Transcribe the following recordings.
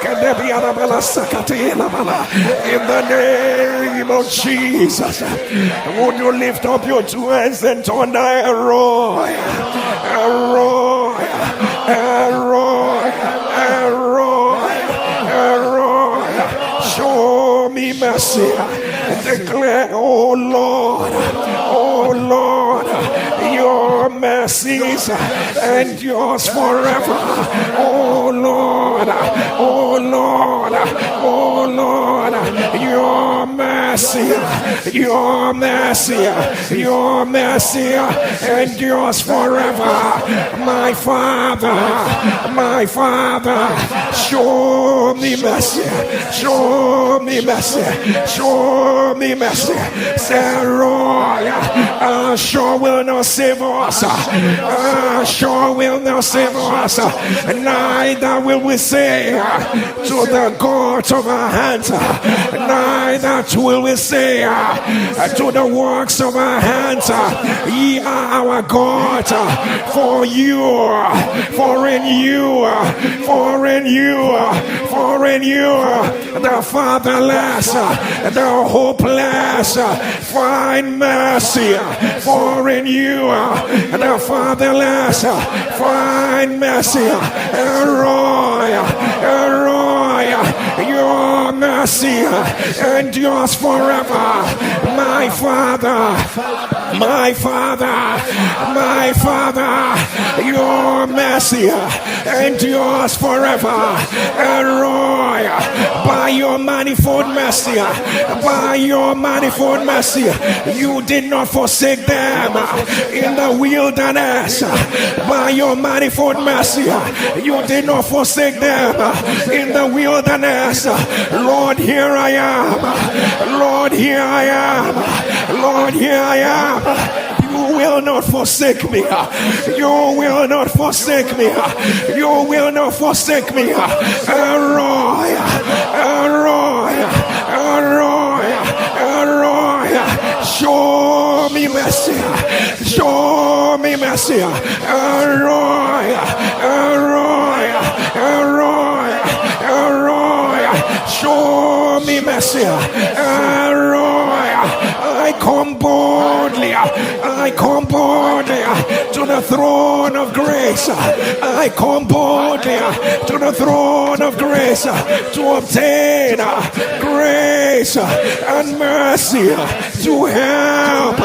In the name of Jesus, would you lift up your two hands and turn Elroy, Elroy, Elroy, Elroy, Elroy, show me mercy. Declare, oh Lord, your mercies and yours forever. Oh Lord, oh Lord, oh Lord, your mercy, your mercy, your mercy and yours forever. My Father, show me mercy, show me mercy, show me mercy. Say, Roy, sure will not save us, sure will not save us, neither will we say to the gods of our hands, neither will we say to the works of our hands, ye are our God, for in you, the fatherless, the hopeless find mercy, for in you, the fatherless find mercy. Elroy, your mercy endures forever. My Father, your mercy endures forever. Elroy, by your manifold mercy, you did not forsake them in the wilderness. By your manifold mercy, you did not forsake them in the wilderness. Lord, here I am. Lord, here I am. Lord, here I am. You will not forsake me. You will not forsake me. You will not forsake me. Elroy, Elroy, Elroy, Elroy, show me mercy. Show me mercy. Elroy, Elroy, Elroy, Elroy, show me mercy. Elroy, I come boldly to the throne of grace. I come boldly to the throne of grace to obtain grace and mercy to help.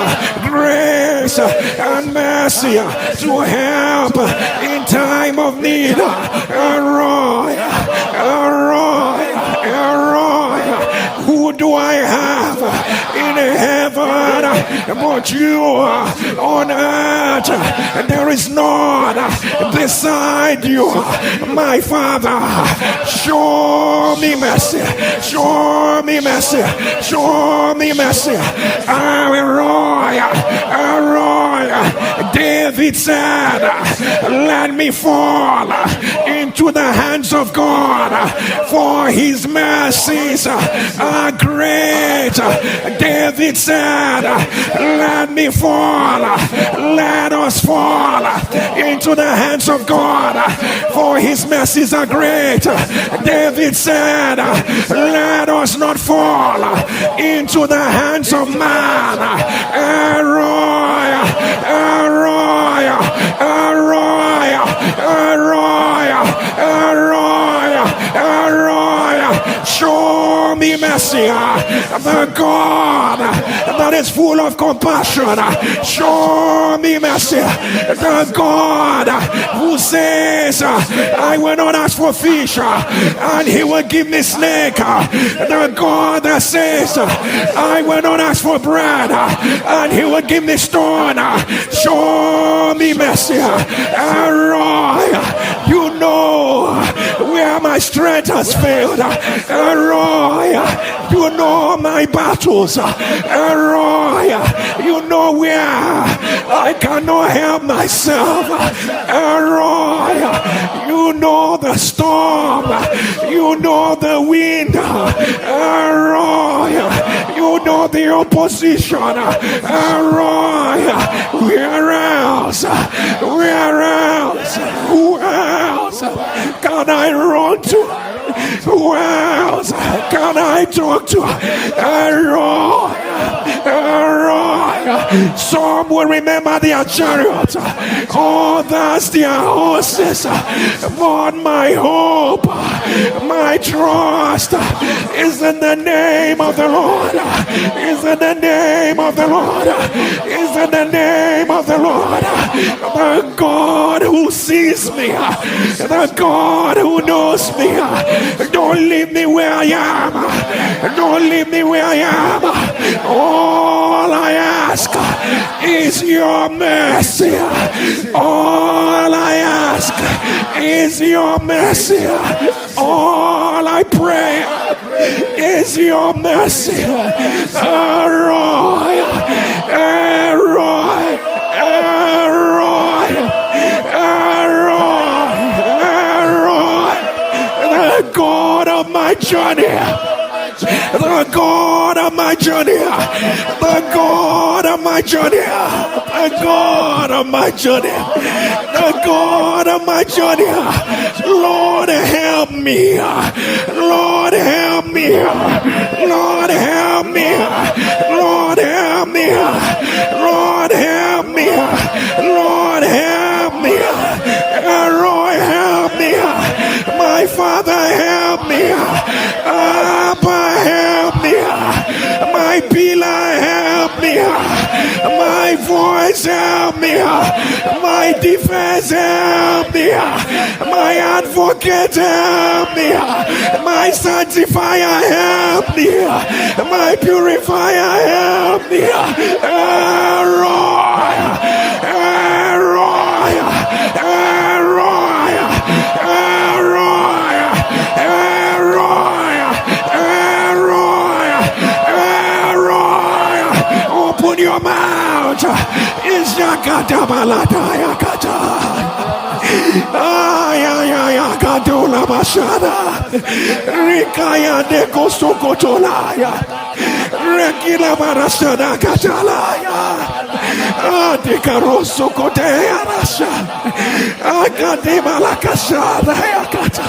Grace and mercy to help in time of need. Elroy, Elroy, Elroy, who do I have in heaven but you on earth? There is none beside you. My Father, show me mercy, show me mercy, show me mercy. Elroy, Elroy, David said, let me fall into the hands of God, for his mercies are great. David said, let me fall, let us fall into the hands of God, for his mercies are great. David said, let us not fall into the hands of man. Elroy, Elroy, Elroy, Elroy, Elroy, Elroy, show me mercy. The God that is full of compassion, show me mercy. The God who says, I will not ask for fish and he will give me snake. The God that says, I will not ask for bread and he will give me stone. Show me mercy. Elroy, you know where my strength has failed. Elroy, you know my battles. Elroy, you know where I cannot help myself. Elroy, you know the storm, you know the wind. Elroy, you know the opposition. Elroy, where else? Where else? Who else can I run to? Who else can I talk to? Elroy. Some will remember their chariots, others their horses, but my hope, my trust is in the name of the Lord, is in the name of the Lord, is in the name of the Lord. The God who sees me, the God who knows me. Don't leave me where I am, don't leave me where I am. All I ask is your mercy. All I ask is your mercy. All I pray is your mercy. Elroy, Elroy, Elroy, Elroy, Elroy, the God of my journey. The God of my journey, the God of my journey, the God of my journey, the God of my journey. Lord, help me. Lord, help me. Lord, help me. Lord, help me. Lord, help me. Lord, help me. Elroy, help me. My Father, help me. Abba, help me. My pillar, help me. My voice, help me. My defense, help me. My advocate, help me. My sanctifier, help me. My purifier, help me. Elroy, Elroy, Elroy, Elroy, Elroy, Elroy, Elroy. Open your mouth. Ishakata balata yakata. Kadula Bashada Rikaya de Costo Cotolaya Rekila Barashada Catalaya De Caroso Cotea Rasha Academa la Casada Yakata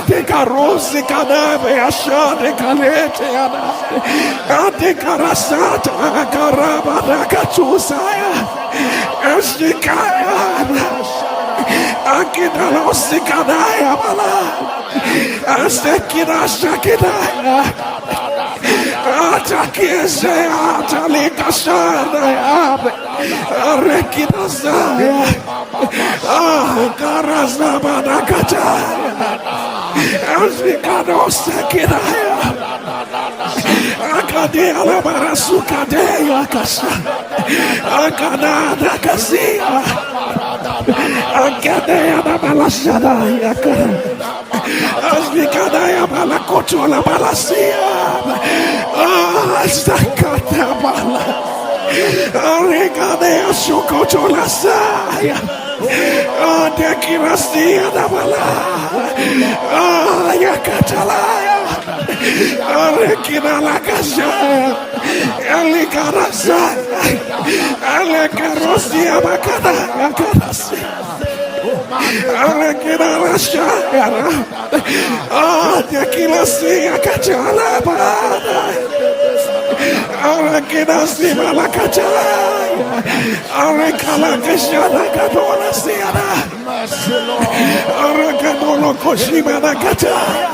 De Carosi Cadave Asha de Calete De Carasata Carabada Catusaya Estikaya Akidalo Sikadaya Bala Astekira Shakidaya Atakise Atalika Shadaya Arekidasaya Karazabada Kataya Asikado Sekidaya Akadea la Barasuka Deya Kasha Akadada Kasia Akadea la Balashada Yakara Asvikadaya Balakoto la Balasia Astakata Bala Arekadea Shokoto la Saya Dekirasia da Bala Yakatalaya Arekina la Kasha Elikarasa Alekarosia Bakada Yakarasi Alekina la Shayara Dekirasia Kachala Bada Arakidasi Malakachalaya Arakala Kashana Kadola Siana Arakadolo Koshima Nakataya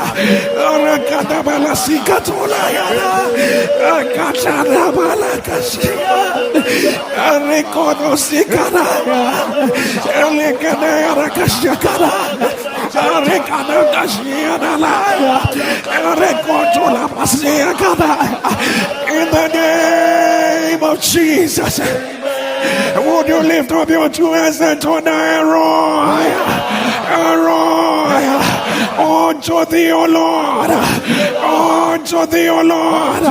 Arakadabala Sikatolaya Akachana Malakashia Arekono Sikanaya Elekanaya Rakashakana Arekana Kashiana Laya Arekotola Pasiakana. In the name of Jesus, would you lift up your two hands and turn Elroy, Elroy, unto thee, O Lord, unto thee, O Lord,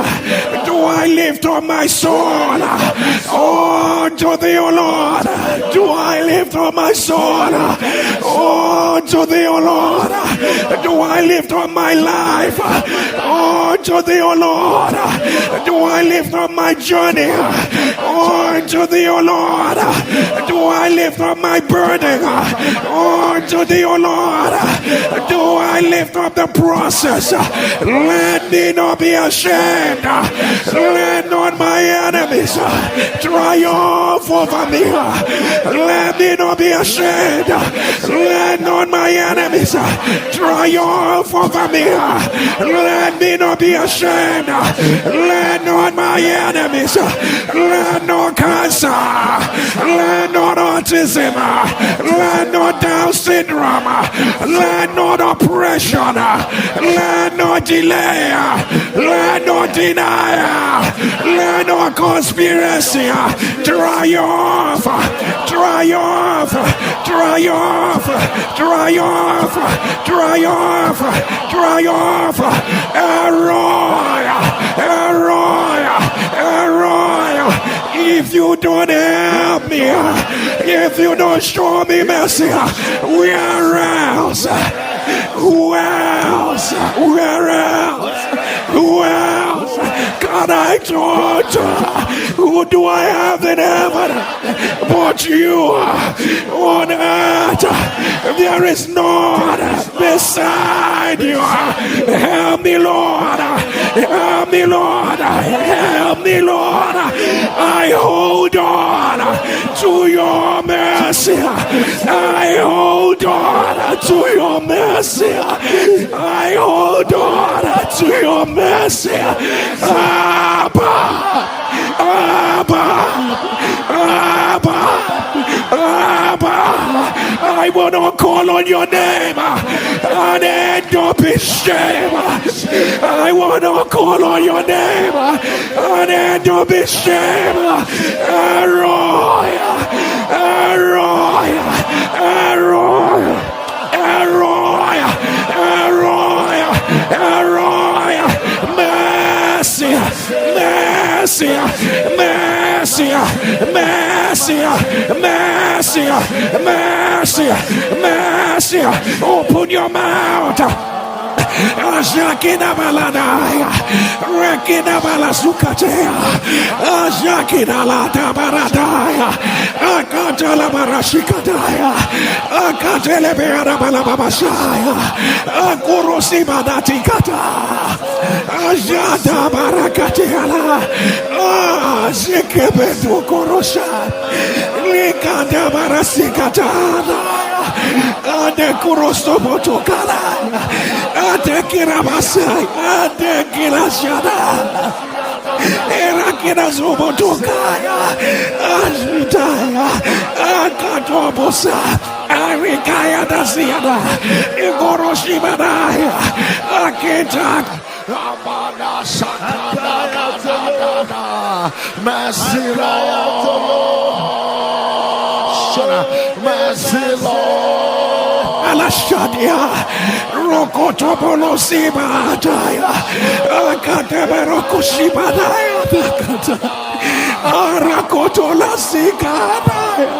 do I lift up my soul, unto thee, O Lord, do I lift up my soul, unto thee, O Lord, do I lift up my life, unto thee, O Lord, do I lift up my journey, unto thee, O Lord, Do I lift up my burden unto thee, O Lord? Do I lift up the process? Let me not be ashamed. Let not my enemies triumph over me. Let me not be ashamed. Let not my enemies triumph over me. Let me not be ashamed. Let not my enemies, let not cancer, let not autism, let not Down syndrome, let not oppression, let not delay, let not deny, let not conspiracy triumph, triumph, triumph, triumph, triumph, triumph, if you don't help me, if you don't show me mercy, where else? Who else? Where else? Who else? God, I told you, who do I have in heaven but you on earth? There is none beside you. Help me, Lord. Help me, Lord. Help me, Lord. I hold on to your mercy. I hold on to your mercy. I hold on to your mercy. Abba, Abba, Abba, Abba. I will not call on your name and end up in shame. I will not call on your name and end up in shame. Elroy, Elroy, Elroy, Elroy, Elroy, Elroy. Mercy, mercy, mercy, mercy, mercy, mercy, mercy. Open your mouth. Ajakina baladaya, rekina balasukatea, ajakina la tabaradaya, akatala barashikadaya, akatele beara balababashaya, akurusi badatikata, ajada barakatiala, ajekebetu korosha, likanda barasikatana. Ade kurosto botokala, ade kirabasai, ade kirashada, era kirazobotokaya, ajitaya, akatobosa, arikaya dasiada, igoroshibadaya, akitak. Amana sakana, mercy Lord. Mercy Lord. Alashadia Rokotobolo Sibataya Akateberoko Shibadaya Arakotola Sikadaya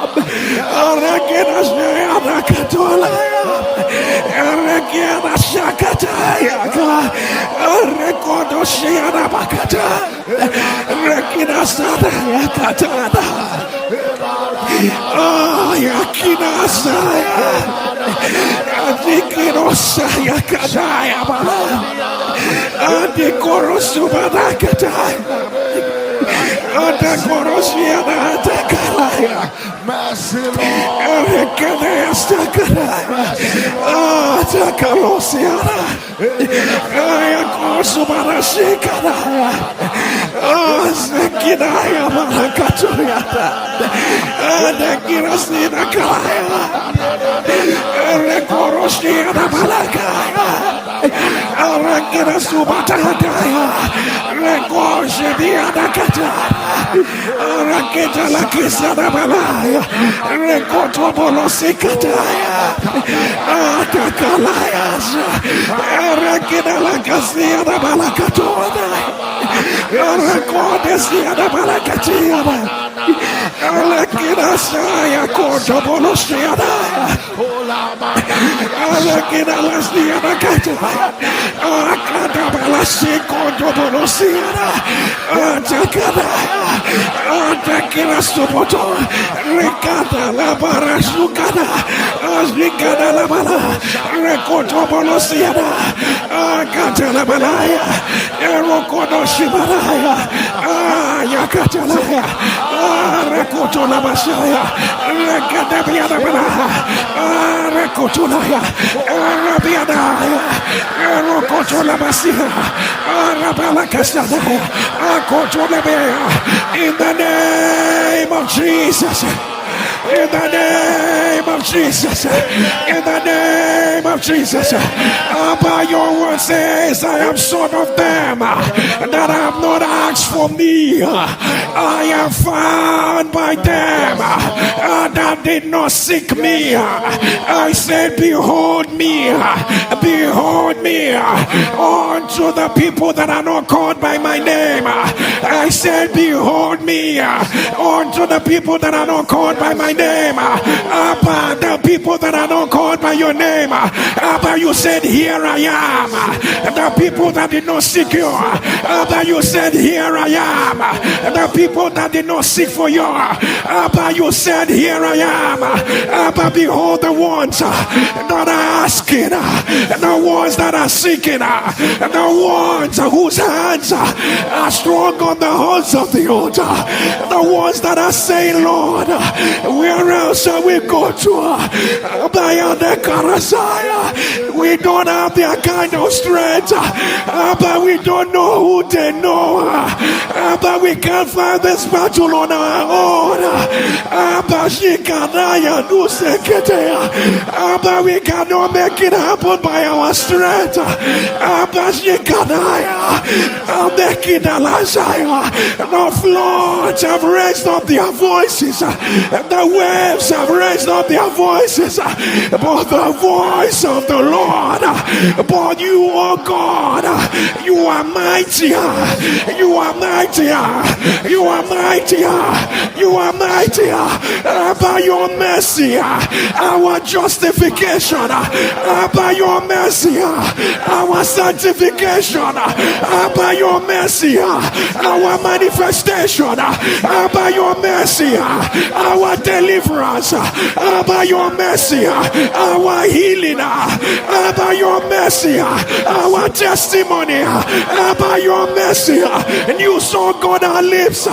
Arakena Shayana Katolaya Arakena Shakataya Arekodo Shiana Bakata Rekina Sadaya Katada Yakina Saya Adikino Saya Kadaya Bala Adikoro Subadakataya Adakorosiana Takalaya Mercy Lord Erekanea Sakaraya Takalosiana Ayakosubara Shikaraya Zekinaya Malakatuyata Adakirasina Kalaya Erekorosiana Malakaya Arakira Subatakaya Rekoshediana Kataya Araketa la Kisana Malaya Rekotobolo Sikataya Atakalaya Arakina la Casiana Malakatona Arakodesiana Malakatiana Alakina Saya Kotobolo Siana Alakina la Siana Kataya Akatabala Sikotobolo Siana Atakalaya Ekirastopoto, Rekata la Barasukada, Azikada la Bala, Rekotobonosiada, Akata la Balaya, Erokodo Shibaraya, Yakatalaya, Rekoto la Basaya, Rekadabia la Bala, Rekotulaya, Rabiadaya, Erokoto la Basia, Arabala Casadaya, Akotolabea. In the name of Jesus. In the name of Jesus. In the name of Jesus. By your word says, I am son of them that have not asked for me. I am found by them that did not seek me. I said, behold me. Behold me. Unto the people that are not called by my name. I said, behold me. Unto the people that are not called by my name. Abba, the people that are not called by your name. Abba, you said, here I am. The people that did not seek you. Abba, you said, here I am. The people that did not seek for you. Abba, you said, here I am. Abba, behold the ones that are asking, the ones that are seeking, the ones whose hands are strong on the horns of the altar, the ones that are saying, Lord, where else shall we go to? We don't have their kind of strength, but we don't know who they know, but we can't find this battle on our own, but we cannot make it happen by our strength, the floods have raised up their voices, the waves have raised up their voices, but the voice of the Lord, but you, oh God, you are mightier, you are mightier, you are mightier, you are mightier, by your mercy, our justification, by your mercy, our sanctification, by your mercy, our manifestation, by your mercy, our deliverance, by your mercy, our healing, by your mercy, our testimony, by your mercy. And you saw God our lips.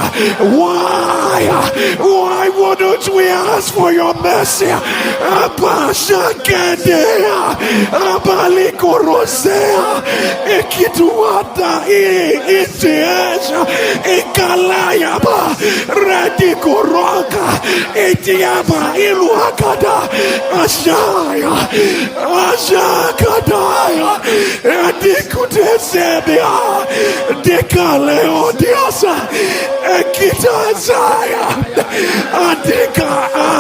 Why wouldn't we ask for your mercy? Ekituata iteja ekalayaba radikoroka etiaba iluakada ashaya ashakadaya adikutesebia dekaleodiasa ekitazaya adika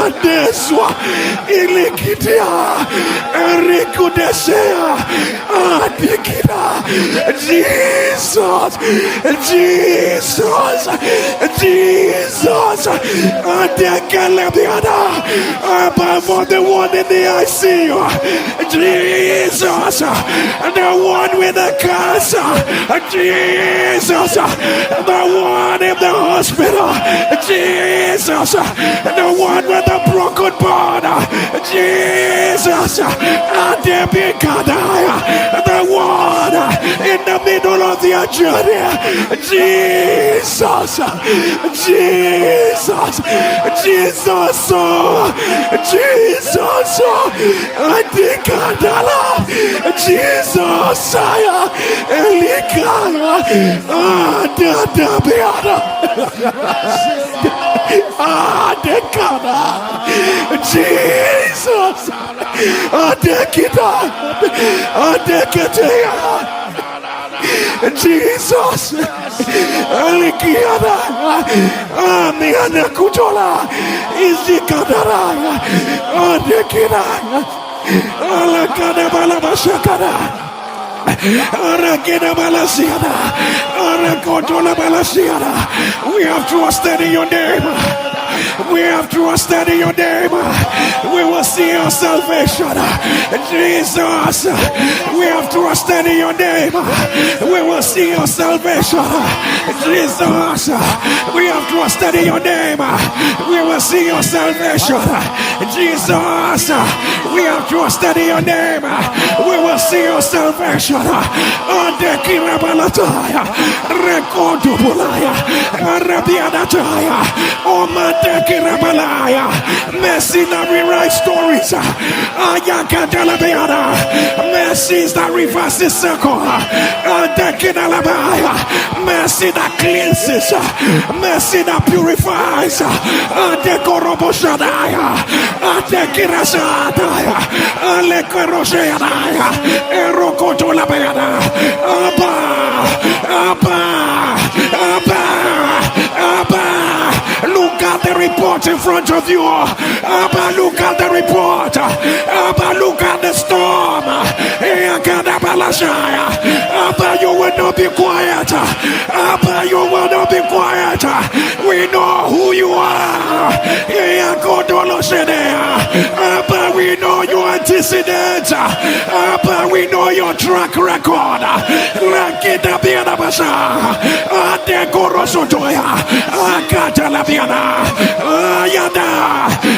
adeswa ilikitia erikudesea adikina Jesus, Jesus, Jesus, above the one in the ICU, Jesus, the one with the cancer, Jesus, the one in the hospital, Jesus, the one with the broken bone, Jesus, the one in the middle of their journey, Jesus, Jesus, Jesus, Jesus, Adikadala, Jesus, Elikaya, Adadabiana, Adekada, Jesus, Adekida, Adeketea. Jesus, Alikiana, Amiana Kutola, Izikadara, Adekina, Alakana Balabashakana. We have trusted in your name. We have trusted in your name. We will see your salvation. Jesus, we have trusted in your name. We will see your salvation. Jesus, we have trusted in your name. We will see your salvation. Jesus, we have trusted in your name. We will see your salvation. Adekirabalataya, Rekodubulaya, Arabiadataya, Omadekirabalaya. Mercy that rewrites stories. Ayakadalabiana. Mercy that reverses circle. Adekinalabaya. Mercy that cleanses. Mercy that purifies. Adekoroboshadaya. Adekirashadaya. Alekorosheadaya. Erokotolabayana. Abba. Abba. Abba. Abba. Look at the report in front of you. Abba, look at the report. Abba, look at the storm. Abba, you will not be quiet. Abba, you will not be quiet. We know who you are. Abba, we know your antecedents. Abba, we know your track record.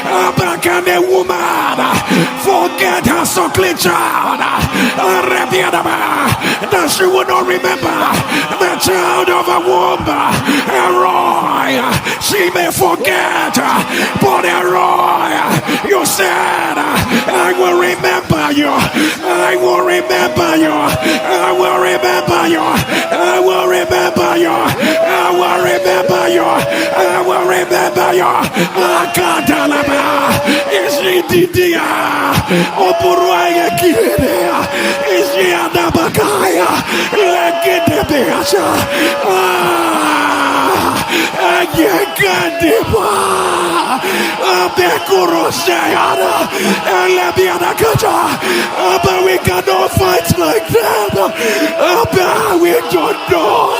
Abba, can a woman forget her suckling child? That she would not remember the child of a womb. Roy, she may forget, but Roy, you said, I will remember you. I will remember you. I will remember you. I will remember you. I will remember you. I will remember you. Akadalaba is Didia. Opuruaya Kirea is Yadabakaya. Legidebeasha. Ayakadiba. Abekurosayana. Elabianakata. But we cannot fight like that. But we don't know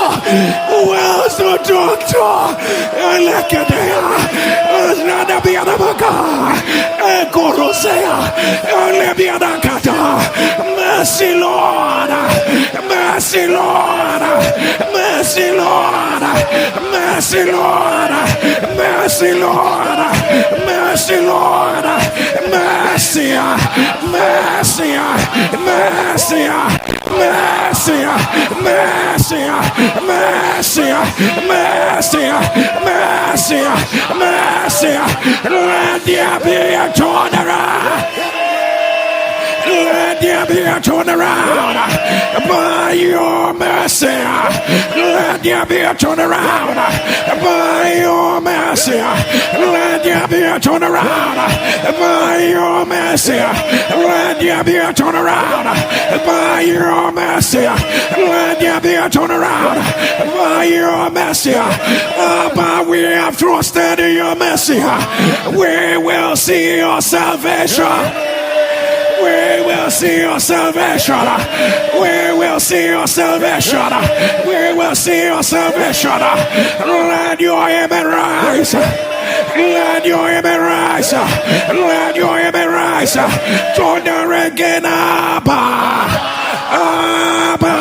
who else to talk to. Elekadea. Asnadabianabaka. Ekorosea. Elebianakata. Mercy, Lord. Mercy, Lord. Mercy, Lord. Mercy, Lord. Mercy, Lord. Mercy, Lord. Mercy. Mercy. Mercy. Mercy. Mercy. Mercy. Mercy. Mercy. Mercy. Let there be a turnaround. Let there be a turnaround by your mercy. Let there be a turnaround by your mercy. Let there be a turnaround by your mercy. Let there be a turnaround by your mercy. Let there be a turnaround by your mercy. But we have trusted in your mercy. We will see your salvation. We will see your salvation. We will see your salvation. We will see your salvation. Let your amen rise. Let your amen rise. Let your amen rise. Thunder again, Abba. Abba.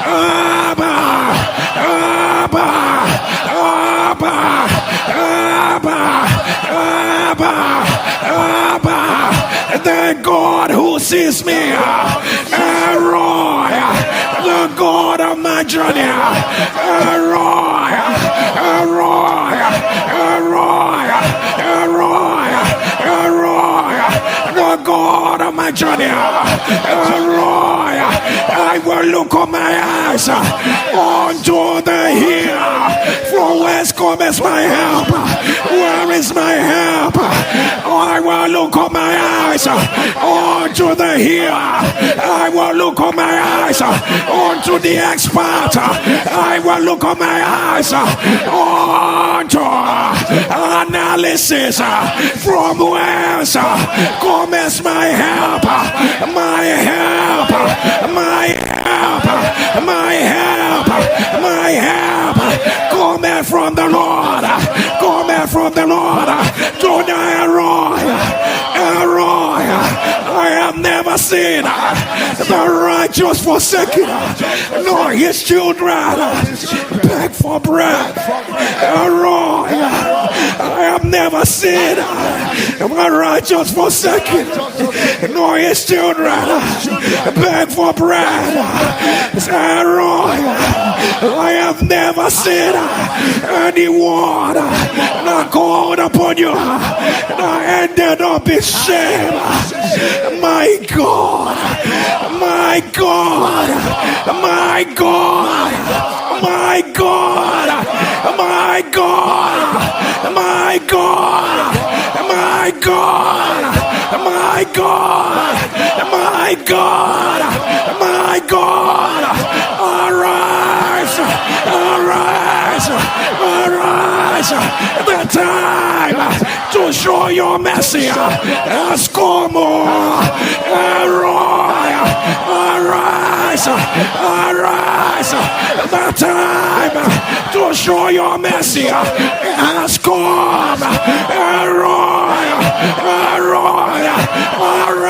Abba. Abba. Abba. Abba. Abba. Abba. The God who sees me, Roy, the God of my journey, Roy, Roy, Roy, Roy, Roy, the God of my journey, Roy. I will look on my eyes unto the hill. From whence cometh my help? Where is my help? I will look on my eyes unto the hill. I will look on my eyes unto the expert. I will look on my eyes unto analysis. From whence cometh my help? My help. My help. My help. My help. Cometh from the Lord. Cometh from the Lord. seen the righteous forsaken, nor his children beg for bread. I have never seen the righteous forsaken, nor his children beg for bread. I have never seen anyone not called upon you, not ended up in shame. My God, my God, my God, my God, my God, my God, my God, my God, my God, my God, arise, arise, arise. The time to show your mercy has come. Arise, arise. The time to show your mercy has come.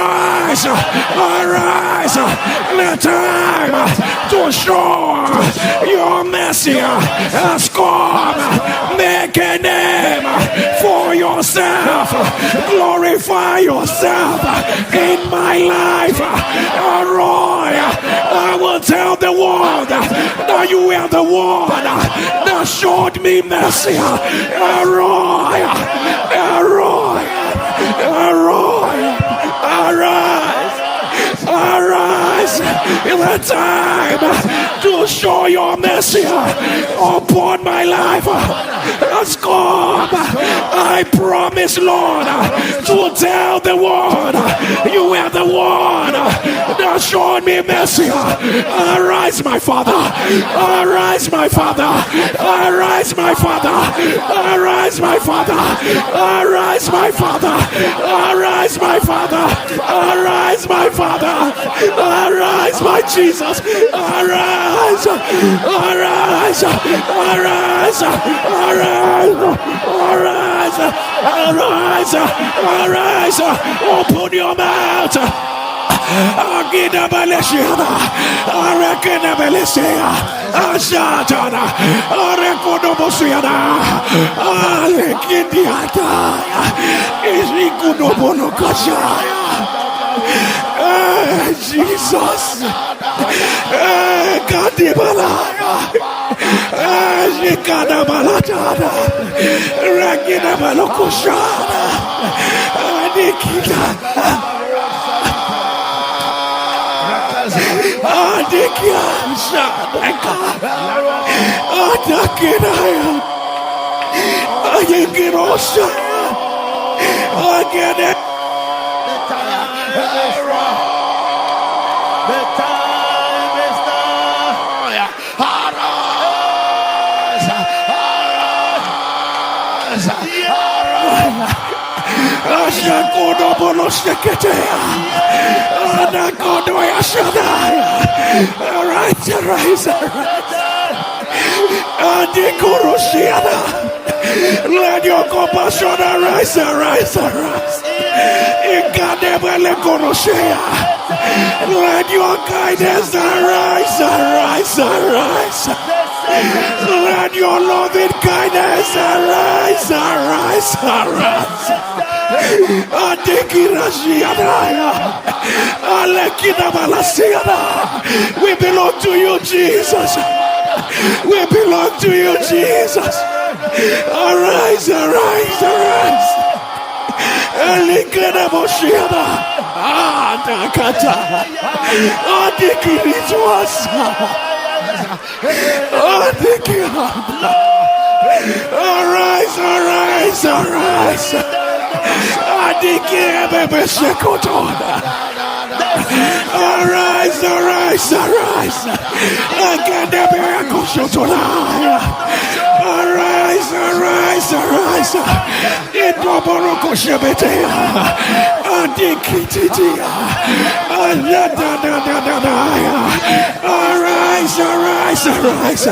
Arise, arise. The time to show your mercy has come. Make a name for yourself. Glorify yourself in my life. I will tell the world that you are the one that showed me mercy. Arise, arise. In the time to show your mercy upon my life has come. I promise, Lord, to tell the world you are the one that showed me mercy. Arise, my Father. Arise, my Father. Arise, my Father. Arise, my Father. Arise, my Father. Arise, my Father. Arise, my Father. Arise, my Jesus. Arise. Arise. Arise. Arise. Arise. Arise. Arise. Open your mouth. Agina Baleshia, Arakena Balesia, Ashatana, Arakonomosiana, Alekindiata, Isikunobono Kashaya. Jesus, Kadibalaya, Shikana Balatana, Rakina Balokoshana, Adikita. Adikia Shadaka Adakinaya Ayakirosha Agane. The time is now. Arise, arise, Ashakodo Bonosteketea Anakodo Yashadaya. Arise, arise, arise. Adikoroshiana. Let your compassion arise, arise, arise. Let your kindness arise, arise, arise. Let your loving kindness arise, arise, arise. We belong to you, Jesus. We belong to you, Jesus. Arise, arise, arise. Alikana Moshiana. Adakata. Adikirizuasa. Adikirabla. Arise, arise, arise. Adikirabebeshekotona. Arise, arise, arise. Akadeberakoshotona. Arise, arise, arise. Itoboroko shebetea. Adikititia. Ayadadadadadaya. Arise, arise, arise.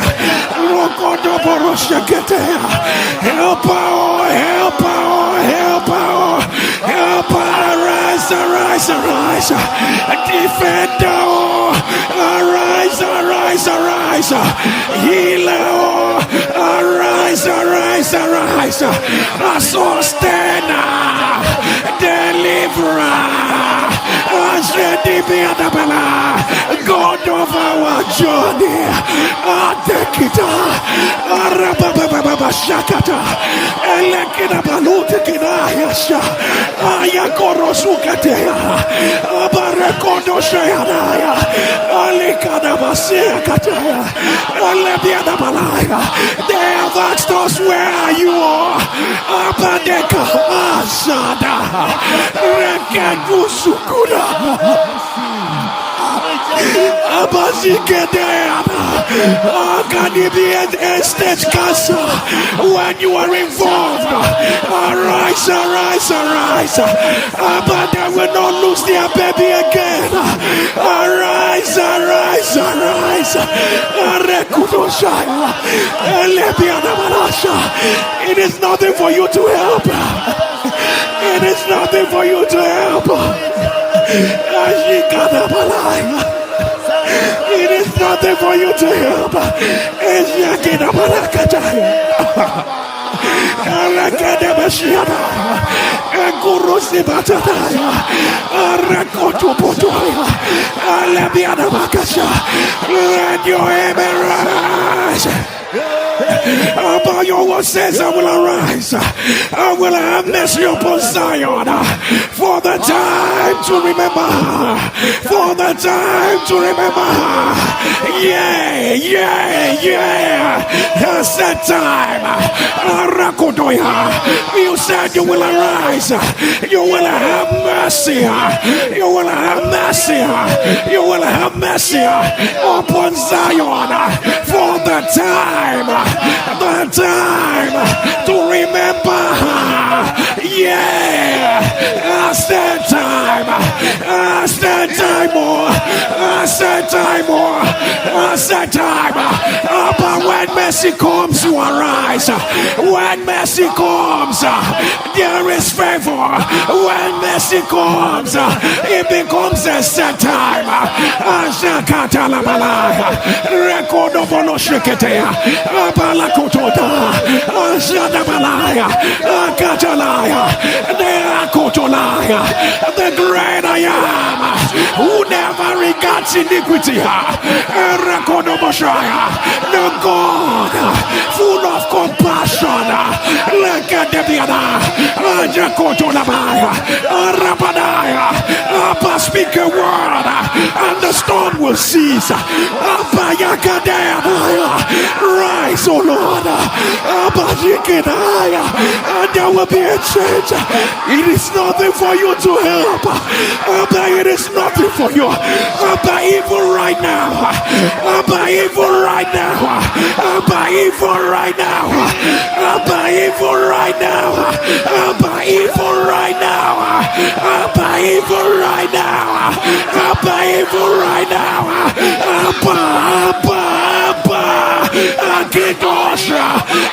Rokodoboro sheketea. Help our, help our, help our, help our. Arise, arise, arise, arise. Defender, arise, arise, arise. Healer, arise, arise, arise. Sustainer, deliverer, God of our journey, Atekita, Arababa Shakata, Elekina Balutekina, Yasha, Ayakorosukatea, Abarekodo Shayana, Alikana Basea Kataya, Alebiana Malaya. They have asked us where you are. Abadeka Asada, Rekagusukura. Can you be a stage cancer when you are involved? Arise, arise, arise. But they will not lose their baby again. Arise, arise, arise. It is nothing for you to help. It is nothing for you to help. It is nothing for you to help. Let your emerald. About your word says, I will arise. I will have mercy upon Zion. For the time to remember. For the time to remember. Yeah, yeah, yeah. That's that time. You said you will arise. You will have mercy. You will have mercy. You will have mercy upon Zion. For the time to remember. Yeah, that's that time. That's that time more. That's that time more. That's that time. But when mercy comes, you arise. When mercy comes, there is favor. When mercy comes, it becomes a set time. Record of Balakotota, Shadabalaya, Katalaya, Nerakotolaya, the great I am, who never regards iniquity, Rakodoboshaya, the God, full of compassion, Lakadebiana, Jakotolabaya, Rapadaya, Abba, speak a word, and the storm will cease. Abba Rise, oh Lord, and there will be a change. It is nothing for you to help, but it is nothing for you. But evil right now, but evil right now, but evil right now, but evil right now, but evil right now, but evil right now, but evil right now, Akitosha,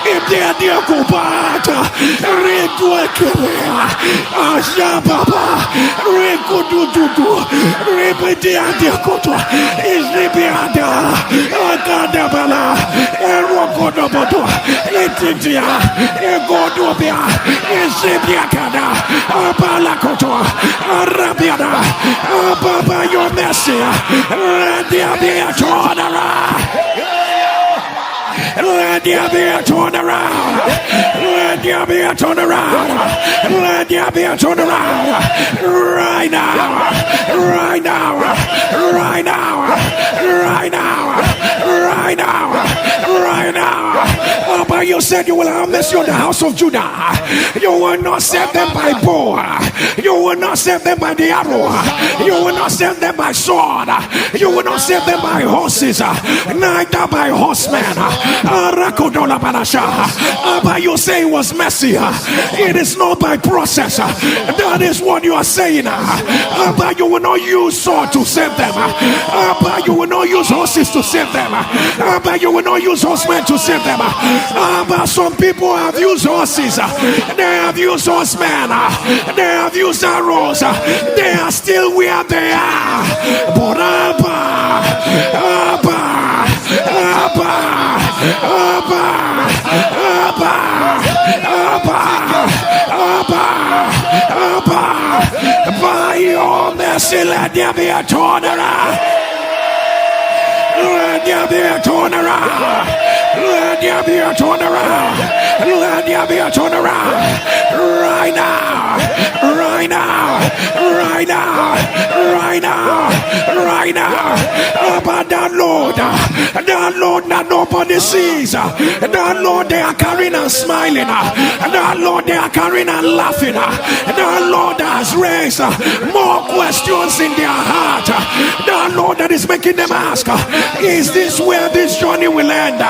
if they are dear Kubata, Reduakelea, Ashababa, Rekududu, Repetia Diakoto, Islibiada, Akadabala, Erokodoboto, Letitia, Egodobia, Isibiakada, Abalakoto, Arabiada, Ababa, your mercy, Radiabia Tonara. Let there be a turnaround. Let there be a turnaround. Let there be a turnaround. Right now. Right now. Right now. Right now. Right now. Right now. Oh, but you said you will have mercy on the house of Judah. You will not save them by bow. You will not save them by the arrow. You will not save them by sword. You will not save them by horses. Neither by horsemen. But you say it was mercy. It is not by process. That is what you are saying. But you will not use sword to save them. But you will not use horses to save them. But you will not use horsemen to save them. But some people have used horses. They have used horsemen. They have used arrows. They are still where they are. But by your mercy, let there be a turnaround. Let there be a turnaround. Let there be a turnaround. Let there be a turnaround. Right now. Right now. Right now. Right now. Right now. But that Lord, that nobody sees. That Lord, they are carrying and smiling. That Lord, they are carrying and laughing. That Lord has raised more questions in their heart. That Lord that is making them ask, is this where this journey will end?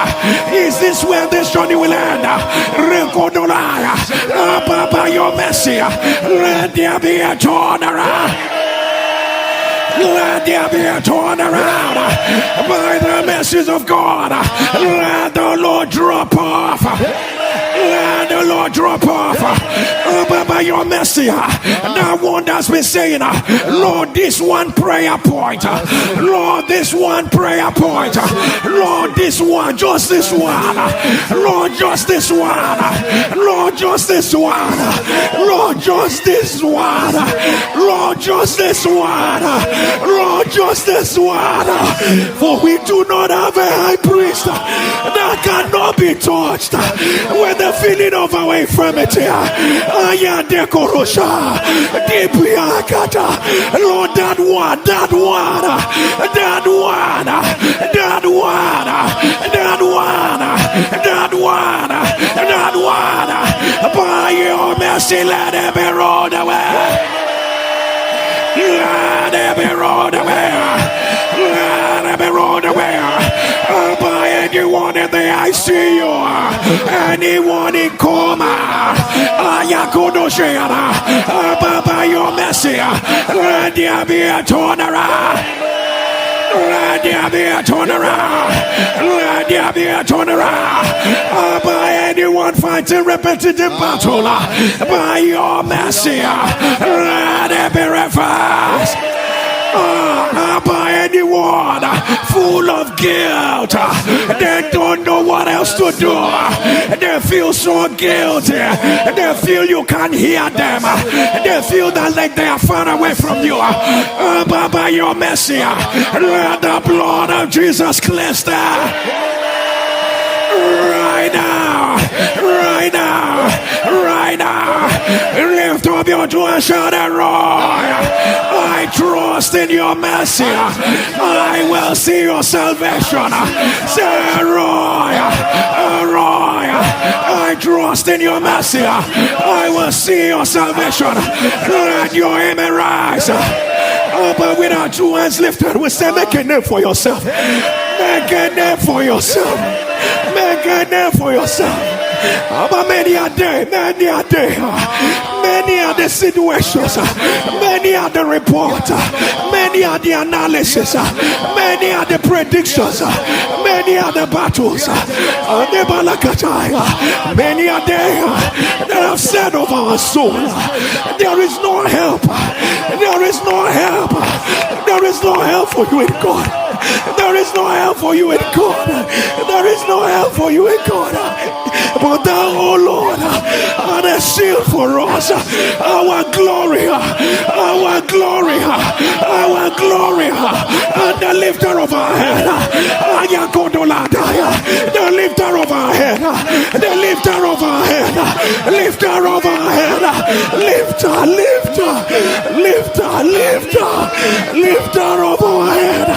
Is this where this journey will end? By your mercy, let there be a turnaround. Let there be a turnaround. By the mercies of God, let the Lord drop off. Let the Lord drop off. By your mercy, that one that's been saying, Lord, this one prayer point. Lord, this one prayer point. Lord, this one, just this one. Lord, just this one. Lord, just this one. Lord, just this one. Lord, just this one. Lord, just this one. For we do not have a high priest that cannot be touched with the feeling of our infirmity. Lord, that one. By your mercy, let it be rolled away. Let it be rolled away. Let it be rolled away. By anyone in the ICU, anyone in coma, by your mercy, let there be a turnaround. Let there be a turnaround. Let there be a turnaround. By anyone fighting repetitive battle, by your mercy, let it be reversed. By anyone full of guilt, they don't know what else to do. They feel so guilty. They feel you can't hear them. They feel that like they are far away from you. But by your mercy, let the blood of Jesus cleanse them. Right now, right now, right now. Lift up your two and shout and roar. I trust in your mercy. I will see your salvation. Say roar, roar. I trust in your mercy. I will see your salvation. Let your aim rise. But with our two hands lifted, we say, make a name for yourself. Make a name for yourself. Make a name for yourself. But many are there, many are there. Many are the situations, many are the reports, many are the analysis, many are the predictions, many are the battles. Many are there that have said of our soul, there is no help, there is no help, there is no help for you in God. There is no help for you in God. There is no help for you in God. But thou, O Lord, art a shield for us, our glory, our glory, our glory, and the lifter of our head. The lifter of our head, the lifter of our head, lifter of our head, lifter, lifter, lifter, lifter, lifter of our head,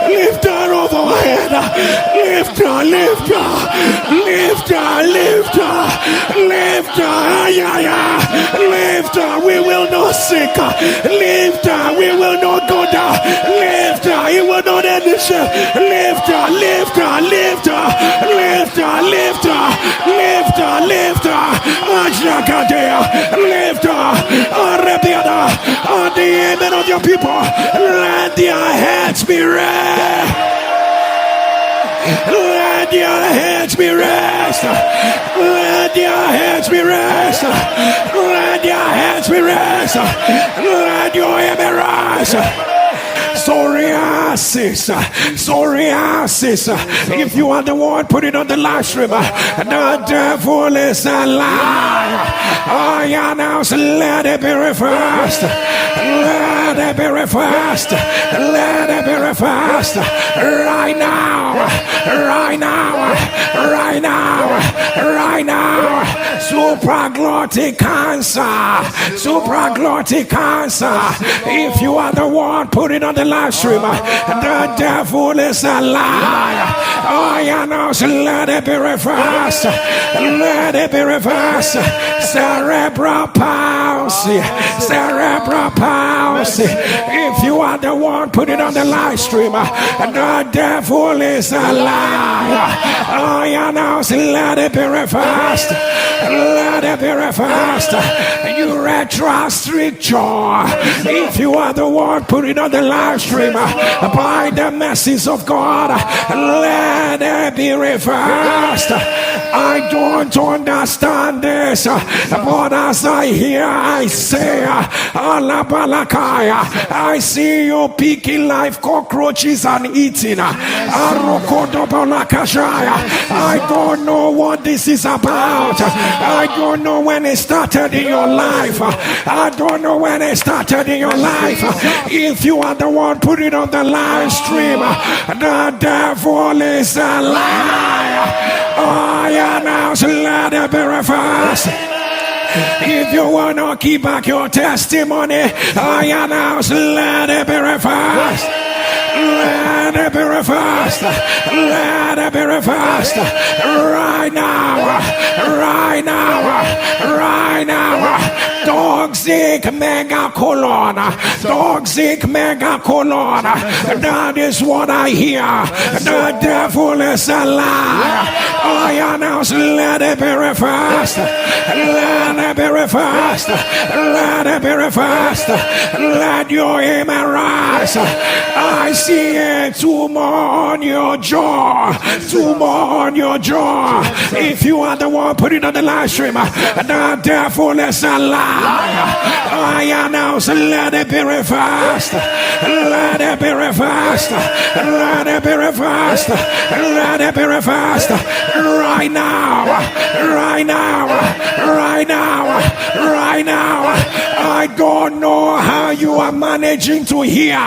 lifter of our head, lifter, lifter, lifter, lifter, lifter, lifter, we will not sink, lifter, we will not go down, lifter, it will not end the ship, lifter, lifter, lifter, lifter, lifter, lifter, lifter, Ajakadea, lifter, Arabiada, on the amen of your people, let their heads be red. Let your hands be raised. Let your hands be raised. Let your hands be raised. Let your hand be raised. Psoriasis. If you are the one, put it on the live stream. The devil is a liar. I announce, let it be reversed. Let it be reversed. Let it be reversed. Right now. Right now. Right now. Right now. Supraglottic cancer. Supraglottic cancer. If you are the one, put it on the live stream. The devil is a liar. I announce, let it be reversed. Let it be reversed. Cerebral palsy. Cerebral palsy. If you are the one, put it on the live stream. The devil is a liar. I announce, let it be reversed. Let it be reversed. Urethra stricture. If you are the one, put it on the live stream. By the mercies of God, let it be reversed. I don't understand this, but as I hear, I say, Alabalakaya, I see you picking live cockroaches and eating. I don't know what this is about. I don't know when it started in your life. I don't know when it started in your life. If you are the one, put it on the live stream. The devil is a liar. I announce, let it be reversed. If you want to keep back your testimony, I announce, let it be reversed. Let it be reversed. Let it be reversed. Right now. Right now. Right now. Toxic megacolon. Toxic megacolon. That is what I hear. The devil is a liar. I announce, let it be reversed. Let it be reversed. Let it be reversed. Let your aim arise. I see it. Tumor on your jaw. Tumor on your jaw. If you are the one, put it on the live stream. The devil is a liar. I announce, let it be reversed. Let it be reversed. Let it be reversed. Let it be reversed. Right now. Right now. Right now. Right now. I don't know how you are managing to hear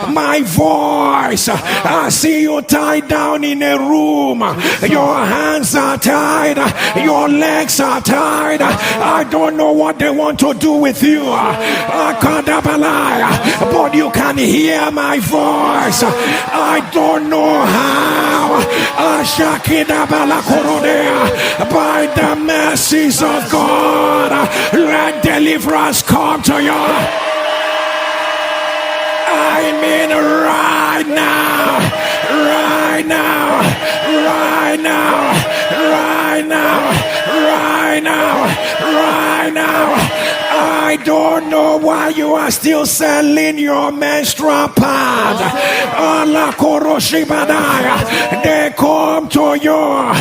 my voice. I see you tied down in a room. Your hands are tied. Your legs are tied. I don't know what they want to do with you. But you can hear my voice. I don't know how. By the mercies of God, let deliverance come to you. I mean right now. Right now. Right now. Right now. Right now. Right now. I don't know why you are still selling your menstrual pad. They come to you.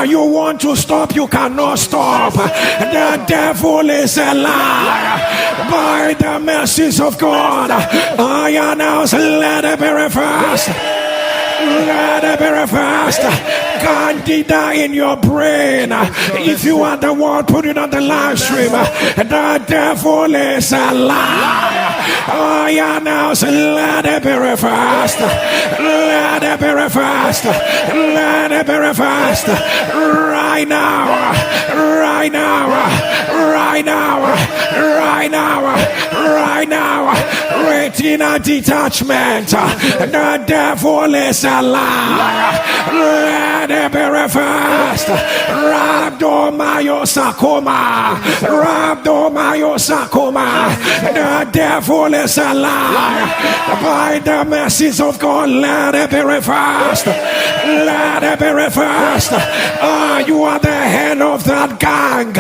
You want to stop, you cannot stop. The devil is a liar. By the mercies of God, I announce, let it be reversed. Let it be reversed. Candida in your brain. If you are the one, put it on the live stream. The devil is a liar. I announce, let it be reversed. Let it be reversed. Let it be reversed. Right now. Right now. Right now. Right now. Right now. Retina detachment. The devil is a liar. Let it be reversed. Right Rabdomayo Sakoma. Rabdomayo Sakoma. The devil is a lie. By the mercies of God, let it be reversed. Let it be reversed. You are the head of that gang.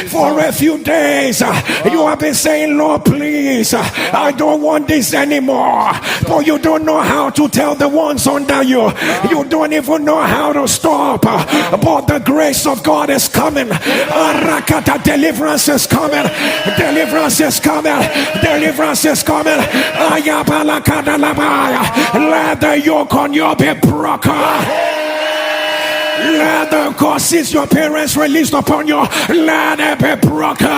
For a few days, you have been saying, Lord, please, I don't want this anymore. But you don't know how to tell the ones under you. You don't even know how to stop. But the grace of God is coming. Deliverance is coming. Deliverance is coming. Deliverance is coming. Let the yoke on you be broken. Let the curses your parents released upon you, let it be broken.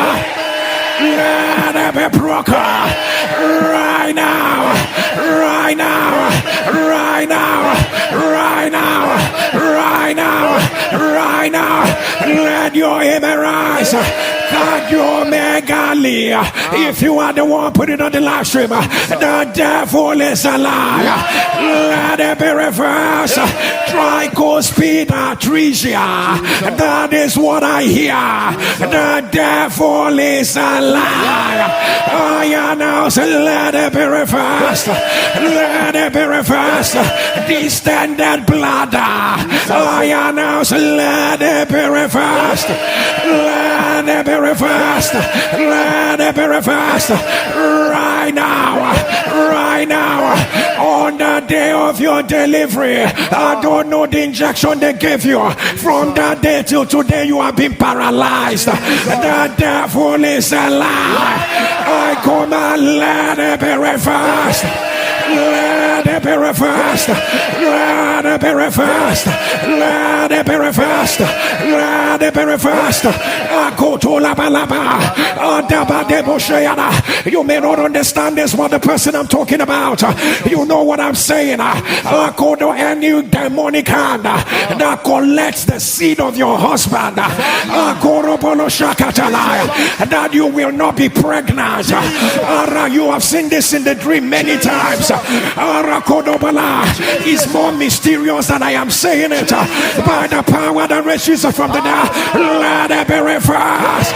Let it be broken. Right now. Right now. Right now. Right now. Right now. Right now. Let your amen rise. God, your megali. If you are the one, put it on the live stream. The devil is a liar. Let it be reversed. Trichospida atresia. That is what I hear. The devil is a liar. I announce, let it be reversed. Let it be reversed. Distended bladder. I announce, let it be reversed. Let it be reversed. Let it be reversed. Right now. Right now. On the day of your delivery, I don't know the injection they gave you. From that day till today, you have been paralyzed. The devil is a lie. I command, let it be reversed. Let it be reversed. Let it be reversed. Let it be reversed. Let it be reversed. You may not understand this, but the person I'm talking about, you know what I'm saying. Any demonic hand that collects the seed of your husband, that you will not be pregnant. You have seen this in the dream many times. Is more mysterious than I am saying it. By the power that raises from the dead, let it be reversed.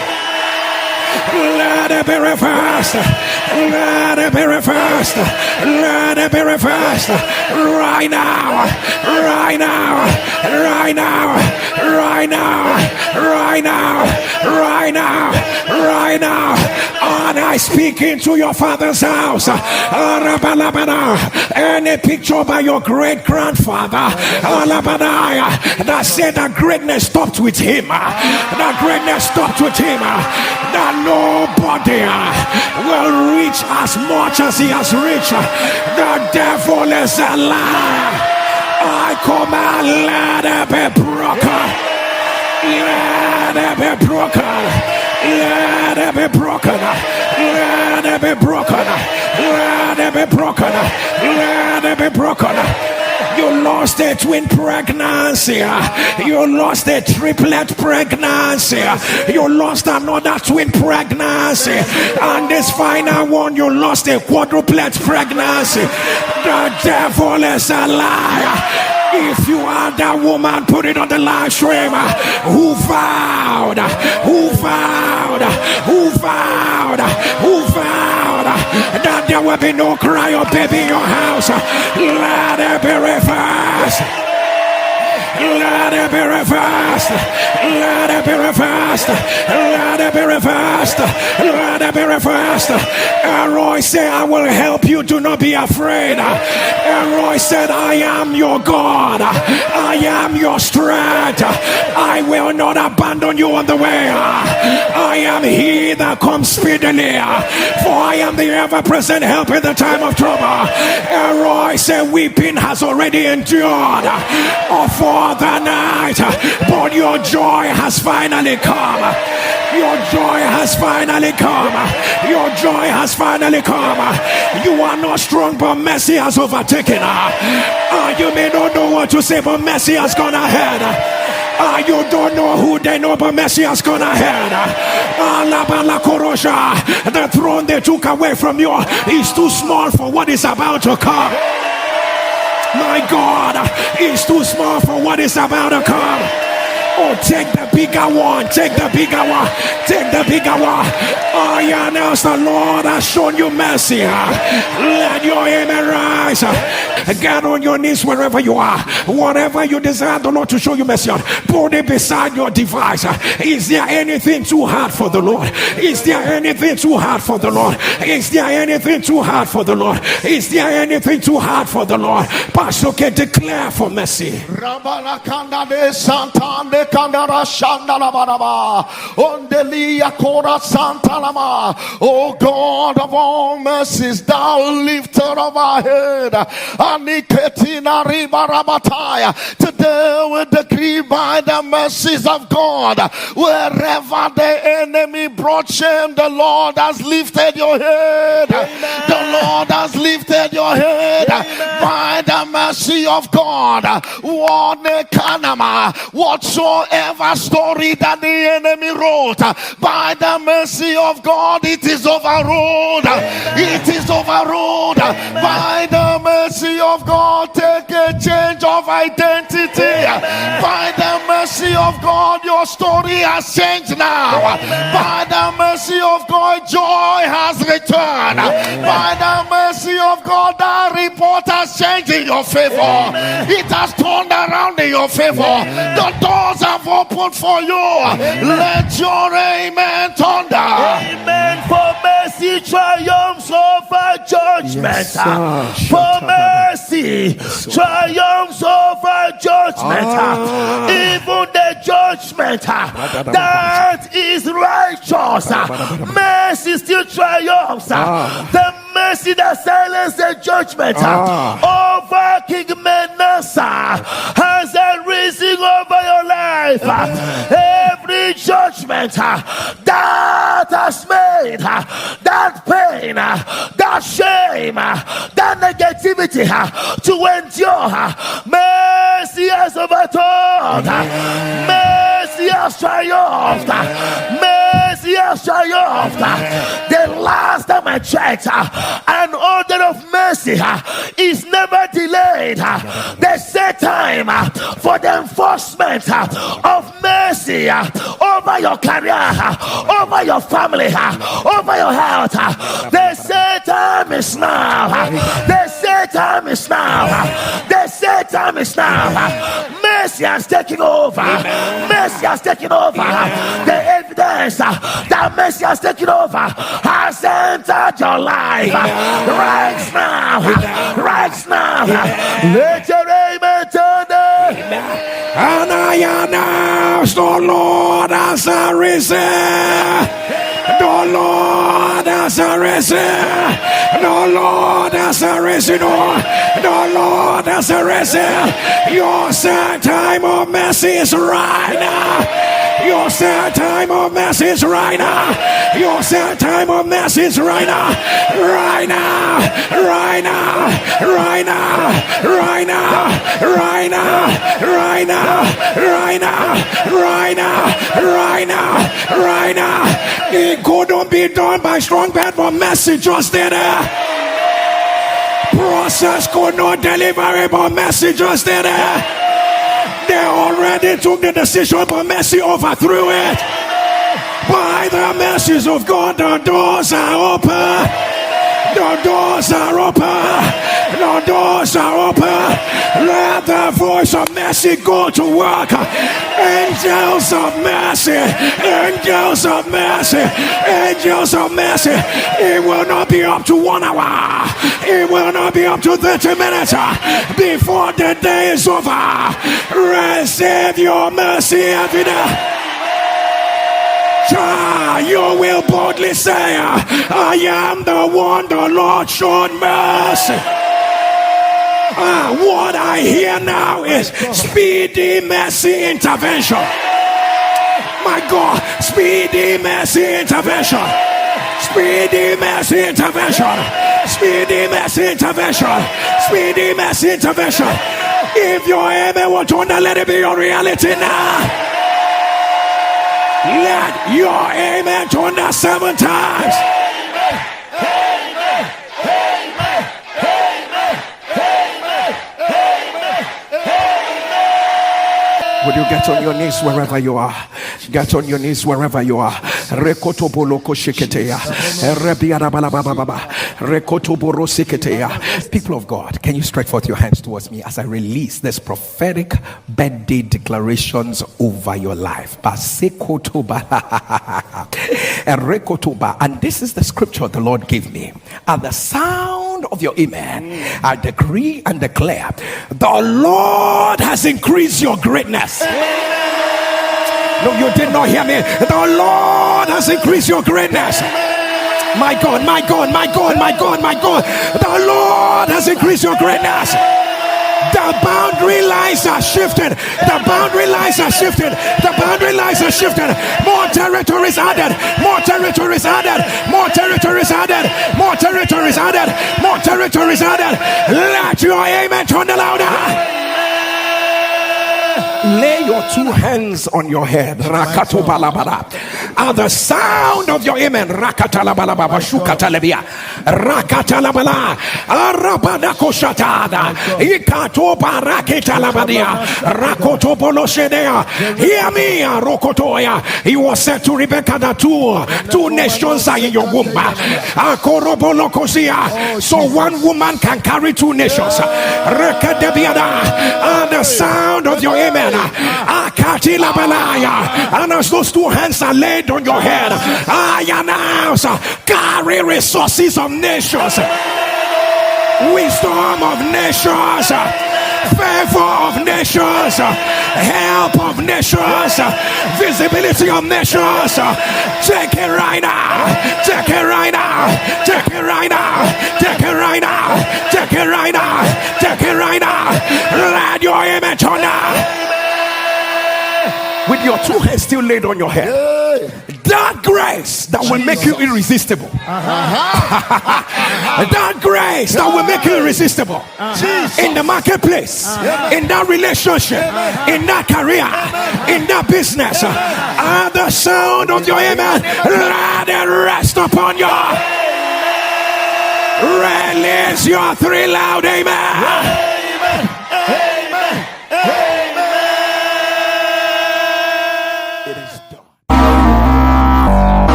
Let it be reversed. Let it be reversed. Let it be reversed. Right now. Right now. Right now. Right now. Right now. Right now. Right now. And I speak into your father's house. Any picture by your great grandfather that said that greatness stopped with him. That greatness stopped with him. That nobody will reach as much as he has reached. The devil is a liar. I command, let it be broken. Let it be broken. Let it be broken. Let it be broken. Let it be broken. Let it be broken. You lost a twin pregnancy. You lost a triplet pregnancy. You lost another twin pregnancy. And this final one, you lost a quadruplet pregnancy. The devil is a liar. If you are that woman, put it on the live stream. Who vowed? Who vowed? Who vowed? Who vowed that there will be no cry or baby in your house? Let it be reversed. Let it be reversed. Let it be reversed. Let it be reversed. Let it be reversed. Roy said, I will help you. Do not be afraid. Roy said, I am your God. I am your strength. I will not abandon you on the way. I am he that comes speedily. For I am the ever-present help in the time of trouble. Roy said, weeping has already endured for the night, but your joy has finally come. Your joy has finally come. Your joy has finally come. You are not strong, but mercy has overtaken. You may not know what to say, but mercy has gone ahead. You don't know who they know, but mercy has gone ahead. The throne they took away from you is too small for what is about to come. My God is too small for what is about to come. Oh, take the bigger one. Take the bigger one. Take the bigger one. Oh, yeah, now the Lord has shown you mercy. Let your amen rise. Get on your knees wherever you are. Whatever you desire the Lord to show you mercy on, put it beside your device. Is there anything too hard for the Lord? Is there anything too hard for the Lord? Is there anything too hard for the Lord? Is there anything too hard for the Lord? Pastor can declare for mercy. Oh God of all mercies, thou lifter of our head. Today we decree by the mercies of God, wherever the enemy brought shame, the Lord has lifted your head. Amen. The Lord has lifted your head. Amen. By the mercy of God. Whatsoever story that the enemy wrote, by the mercy of God, it is overruled. It is overruled. By the mercy of God, take a change of identity. By the mercy of God, your story has changed now. By the mercy of God, joy has returned. By the mercy of God, that report has changed in your favor. It has turned around in your favor. The doors have opened for you. Let your amen thunder. Amen. For mercy triumphs over judgment. For mercy triumphs over judgment. Even the judgment that is righteous, mercy still triumphs. The mercy that silenced the judgment over King Manasseh has arisen over your life. Every judgment that has made that pain, that shame, that negativity to endure, mercy has overturned. Mercy has triumphed. Mercy has triumphed. The last time I checked, an order of mercy is never delayed. The set time for the enforcement of mercy over your career, over your family, over your health. The set time is now. The set time is now. The set time is now. Mercy has taken over. Mercy has taken over. The evidence that mercy has taken over has entered your life. Right now. Right now. Let your amen turn. And I announce the Lord has arisen. The Lord has arisen. The Lord has arisen. The Lord has arisen. Your set time of mercy is right now. Your set time of mercy is right now. Your set time of mercy is right now. Right now. Right now. Right now. Right now. Right now. Right now. Right now. Right now. Right now. Right now. It couldn't be done by strong pen, but mercy just did it. Process could not deliver it, but mercy just did it. They already took the decision, but mercy overthrew it. By the mercies of God, the doors are open. The doors are open. The doors are open. Let the voice of mercy go to work. Angels of mercy. Angels of mercy. Angels of mercy. It will not be up to 1 hour. It will not be up to 30 minutes before the day is over. Receive your mercy every day. You will boldly say, I am the one the Lord showed mercy. What I hear now is speedy mercy intervention. My God, speedy mercy intervention. Speedy mercy intervention. Speedy mercy intervention. Speedy mercy intervention. If your amen will turn, let it be your reality now. Let your amen turn 7 times. Amen, amen, amen, amen, amen, Would you get on your knees wherever you are? Get on your knees wherever you are. People of God, can you stretch forth your hands towards me as I release this prophetic birthday declarations over your life? And this is the scripture the Lord gave me. At the sound of your amen, I decree and declare, the Lord has increased your greatness. No, you did not hear me. The Lord has increased your greatness. My God, my God, my God, my God, my God. The Lord has increased your greatness. The boundary lines are shifted. The boundary lines are shifted. The boundary lines are shifted. More territories added. More territories added. More territories added. More territories added. More territories added. Let your amen turn louder. Lay your two hands on your head. Rakato balabala. At the sound of your amen, Rakatalabalaba, Shukatalebia, Rakatalabala, Arabadako Shatada, Ikato Baraketalabadia, Rakoto Boloshedea, hear me, Rokotoya. He was said to Rebecca that two nations are in your womb. Akorobolokosia. So one woman can carry two nations. Rakadebiada. At the sound of your amen, Akatilabalaya. And as those two hands are laid on your head, I announce, carry resources of nations, wisdom of nations, favor of nations, help of nations, visibility of nations. Take it right now. Take it right now. Take it right now. Take it right now. Take it right now. Take it right now. Let your image on now. With your two hands still laid on your head, that grace that will make you irresistible, that grace that will make you irresistible in the marketplace, in that relationship, in that career, in that business, at the sound of your amen, let it rest upon you. Release your three loud amen.